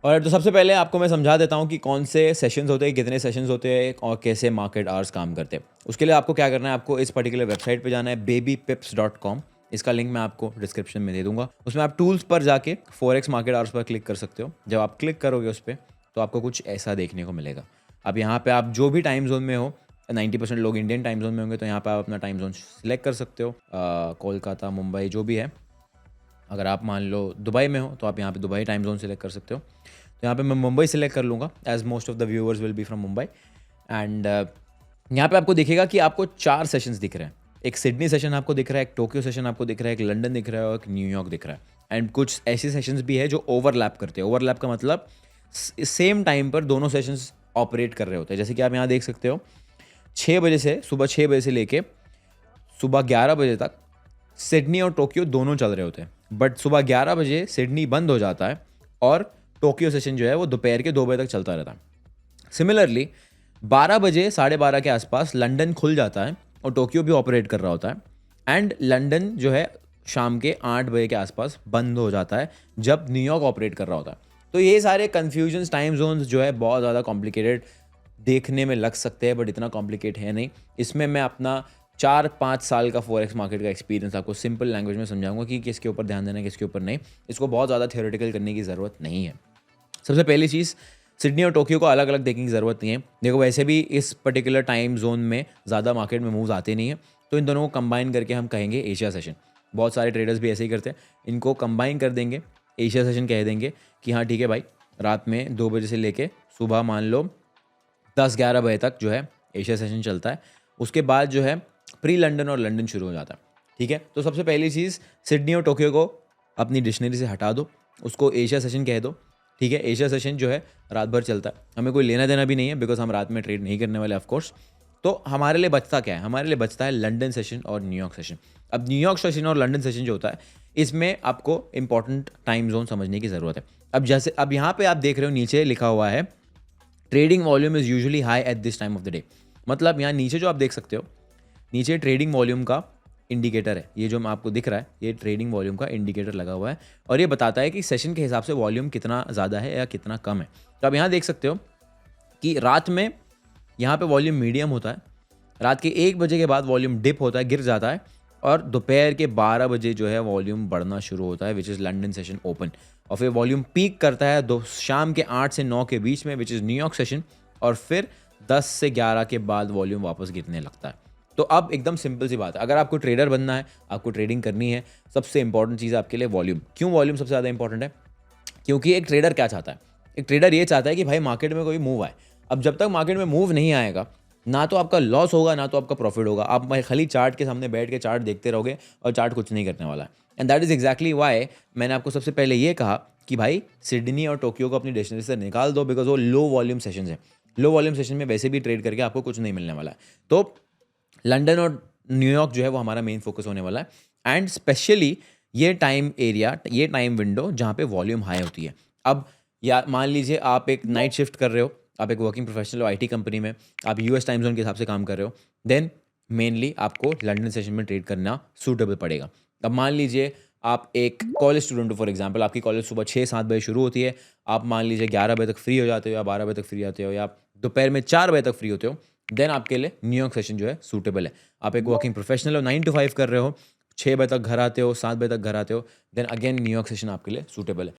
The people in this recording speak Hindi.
और तो सबसे पहले आपको मैं समझा देता हूँ कि कौन से सेशंस होते हैं, कितने सेशंस होते हैं और कैसे मार्केट आवर्स काम करते हैं। उसके लिए आपको क्या करना है, आपको इस पर्टिकुलर वेबसाइट पे जाना है babypips.com। इसका लिंक मैं आपको डिस्क्रिप्शन में दे दूंगा। उसमें आप टूल्स पर जाके forex market hours per click कर सकते हो। जब आप क्लिक करोगे उस पर तो आपको कुछ ऐसा देखने को मिलेगा। अब यहाँ पे आप जो भी टाइम जोन में हो, 90% लोग इंडियन टाइम जोन में होंगे, तो यहाँ पे आप अपना टाइम जोन सिलेक्ट कर सकते हो। कोलकाता, मुंबई, जो भी है। अगर आप मान लो दुबई में हो तो आप यहाँ पे दुबई टाइम जोन सिलेक्ट कर सकते हो। तो यहाँ पे मैं मुंबई सिलेक्ट कर लूँगा, as most of the viewers will be from Mumbai. And यहाँ पे आपको दिखेगा कि आपको 4 सेशंस दिख रहे हैं। एक सिडनी सेशन आपको दिख रहा है, एक टोक्यो सेशन आपको दिख रहा है, एक लंदन दिख रहा है और एक न्यूयॉर्क दिख रहा है। एंड कुछ ऐसे सेशंस भी है जो ओवरलैप करते हैं। ओवरलैप का मतलब सेम टाइम पर दोनों सेशंस ऑपरेट कर रहे होते हैं। जैसे कि आप यहाँ देख सकते हो, 6 बजे से, सुबह 6 बजे से लेके सुबह 11 बजे तक सिडनी और टोक्यो दोनों चल रहे होते हैं। बट सुबह 11 बजे सिडनी बंद हो जाता है और टोक्यो सेशन जो है वो दोपहर के 2 बजे तक चलता रहता है। सिमिलरली 12 बजे, 12:30 के आसपास लंदन खुल जाता है और टोक्यो भी ऑपरेट कर रहा होता है। एंड लंदन जो है शाम के 8 बजे के आसपास बंद हो जाता है जब न्यूयॉर्क ऑपरेट कर रहा होता है। तो ये सारे कन्फ्यूजन्स, टाइम जोन्स जो है बहुत ज़्यादा कॉम्प्लिकेटेड देखने में लग सकते हैं, बट इतना कॉम्प्लिकेट है नहीं। इसमें मैं अपना 4-5 साल का फॉरेक्स मार्केट का एक्सपीरियंस आपको सिंपल लैंग्वेज में समझाऊंगा कि किसके ऊपर ध्यान देना है, किसके ऊपर नहीं। इसको बहुत ज़्यादा थियोरेटिकल करने की ज़रूरत नहीं है। सबसे पहली चीज़, सिडनी और टोक्यो को अलग अलग देखने की ज़रूरत नहीं है। देखो, वैसे भी इस पर्टिकुलर टाइम जोन में ज़्यादा मार्केट में मूव्स आते नहीं है, तो इन दोनों को कंबाइन करके हम कहेंगे एशिया सेशन। बहुत सारे ट्रेडर्स भी ऐसे ही करते हैं, इनको कंबाइन कर देंगे, एशिया सेशन कह देंगे कि हाँ ठीक है भाई, रात में 2 बजे से लेके सुबह मान लो 10-11 बजे तक जो है एशिया सेशन चलता है। उसके बाद जो है प्री लंदन और लंदन शुरू हो जाता है। ठीक है, तो सबसे पहली चीज़, सिडनी और टोक्यो को अपनी डिक्शनरी से हटा दो, उसको एशिया सेशन कह दो। ठीक है, एशिया सेशन जो है रात भर चलता है, हमें कोई लेना देना भी नहीं है, बिकॉज हम रात में ट्रेड नहीं करने वाले ऑफकोर्स। तो हमारे लिए बचता क्या है? हमारे लिए बचता है लंदन सेशन और न्यूयॉर्क सेशन। अब न्यूयॉर्क सेशन और लंदन सेशन जो होता है, इसमें आपको इंपॉर्टेंट टाइम जोन समझने की ज़रूरत है। अब यहाँ पे आप देख रहे हो नीचे लिखा हुआ है trading volume is usually high at this time of the day. मतलब यहाँ नीचे जो आप देख सकते हो, नीचे ट्रेडिंग वॉल्यूम का इंडिकेटर है। ये जो आपको दिख रहा है, ये ट्रेडिंग वॉल्यूम का इंडिकेटर लगा हुआ है और ये बताता है कि सेशन के हिसाब से वॉल्यूम कितना ज़्यादा है या कितना कम है। तो आप यहाँ देख सकते हो कि रात में यहाँ पे वॉल्यूम मीडियम होता है, रात के 1 बजे के बाद वॉल्यूम डिप होता है, गिर जाता है, और दोपहर के 12 बजे जो है वॉल्यूम बढ़ना शुरू होता है, which is London session open. और फिर वॉल्यूम पीक करता है शाम के 8 से 9 के बीच में, विच इज़ न्यूयॉर्क सेशन। और फिर 10 से 11 के बाद वॉल्यूम वापस गिरने लगता है। तो अब एकदम सिंपल सी बात है, अगर आपको ट्रेडर बनना है, आपको ट्रेडिंग करनी है, सबसे इंपॉर्टेंट चीज़ आपके लिए वॉल्यूम। क्यों वॉल्यूम सबसे ज़्यादा इंपॉर्टेंट है? क्योंकि एक ट्रेडर क्या चाहता है? एक ट्रेडर ये चाहता है कि भाई मार्केट में कोई मूव आए। अब जब तक मार्केट में मूव नहीं आएगा, ना तो आपका लॉस होगा ना तो आपका प्रॉफिट होगा। आप खाली चार्ट के सामने बैठ के चार्ट देखते रहोगे और चार्ट कुछ नहीं करने वाला है। And that is exactly Y मैंने आपको सबसे पहले ये कहा कि भाई सिडनी और टोक्यो को अपनी डिक्शनरी से निकाल दो, बिकॉज वो लो वॉल्यूम सेशन है। लो वॉल्यूम सेशन में वैसे भी ट्रेड करके आपको कुछ नहीं मिलने वाला है। तो लंदन और न्यूयॉर्क जो है वो हमारा मेन फोकस होने वाला है। एंड स्पेशली ये टाइम एरिया, ये टाइम विंडो जहाँ पे वॉल्यूम हाई होती है। अब या मान लीजिए आप एक नाइट शिफ्ट कर रहे हो, आप एक वर्किंग प्रोफेशनल हो आईटी कंपनी में, आप यूएस टाइम जोन के हिसाब से काम कर रहे हो, देन मेनली आपको लंदन सेशन में ट्रेड करना सूटेबल पड़ेगा। अब मान लीजिए आप एक कॉलेज स्टूडेंट हो, फॉर एग्जांपल आपकी कॉलेज सुबह 6-7 बजे शुरू होती है, आप मान लीजिए 11 बजे तक फ्री हो जाते हो या 12 बजे तक फ्री आते हो या दोपहर में 4 बजे तक फ्री होते हो, देन आपके लिए न्यूयॉर्क सेशन जो है सूटेबल है। आप एक वर्किंग प्रोफेशनल हो, 9 to 5 कर रहे हो, 6 बजे तक घर आते हो, 7 बजे तक घर आते हो, देन अगेन न्यूयॉर्क सेशन आपके लिए सूटेबल है।